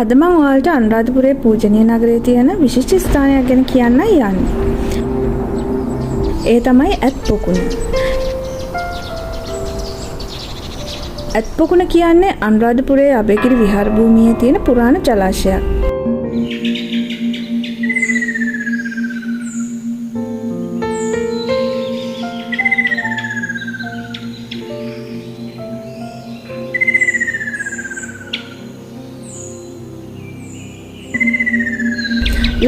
අද මම ඔයාලට අනුරාධපුරයේ පූජනීය නගරයේ තියෙන විශිෂ්ට ස්ථානයක් ගැන කියන්නයි යන්නේ. ඒ තමයි ඇත් පොකුණ. ඇත් පොකුණ කියන්නේ අනුරාධපුරයේ අබේගිරි විහාර භූමියේ තියෙන පුරාණ ජලාශයක්.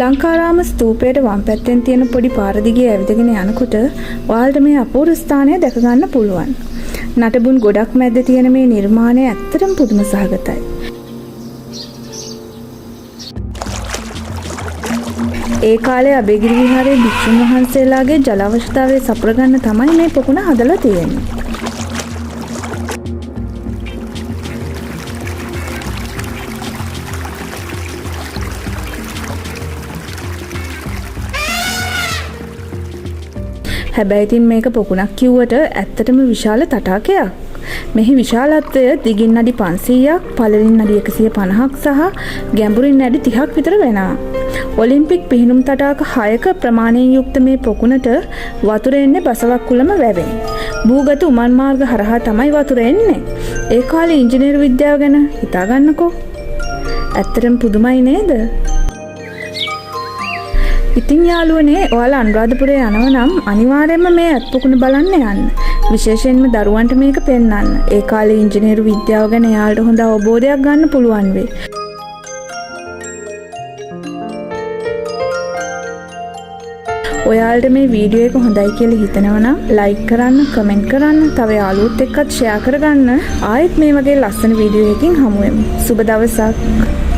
ලංකාරාම ස්තූපයට වම් පැත්තෙන් තියෙන පොඩි පාර දිගේ ඇවිදගෙන යනකොට ඔයාලට මේ අපූර්ව ස්ථානය දැක ගන්න පුළුවන්. නටබුන් ගොඩක් මැද්ද තියෙන මේ නිර්මාණය ඇත්තටම පුදුම සහගතයි. ඒ කාලේ අබේගිරි විහාරයේ භික්ෂුන් වහන්සේලාගේ ජල අවශ්‍යතාවය සපුර ගන්න තමයි මේ පොකුණ හදලා තියෙන්නේ. හැබැයි ඉතින් මේක පොකුණක් කිව්වට ඇත්තටම විශාල තටාකයක්. මෙහි විශාලත්වය දිගින් අඩි 500ක්, පළලින් අඩි 150ක් සහ ගැඹුරින් අඩි 30ක් විතර වෙනවා. ඔලිම්පික් පිහිනුම් තටාක 6ක ප්‍රමාණයෙන් යුක්ත මේ පොකුණට වතුර එන්නේ බසවක්කුළම වැවෙන්. භූගත උමන් මාර්ග හරහා තමයි වතුර එන්නේ. ඒ කාලේ ඉංජිනේරු විද්‍යාව ගැන හිතා ගන්නකෝ. ඇත්තටම පුදුමයි නේද? ඉතින් යාළුවනේ ඔයාලා අනුරාධපුරේ යනවා නම් අනිවාර්යයෙන්ම මේ ඇත් පොකුණ බලන්න යන්න. විශේෂයෙන්ම දරුවන්ට මේක පෙන්වන්න. ඒ කාලේ ඉංජිනේරු විද්‍යාව ගැන එයාලට හොඳ අවබෝධයක් ගන්න පුළුවන් වෙයි. ඔයාලට මේ වීඩියෝ එක හොඳයි කියලා හිතනවා නම් ලයික් කරන්න, කමෙන්ට් කරන්න, තව යාළුවොත් එක්කත් ෂෙයා කරගන්න. ආයෙත් මේ වගේ ලස්සන වීඩියෝ එකකින් හමු වෙමු. සුබ දවසක්.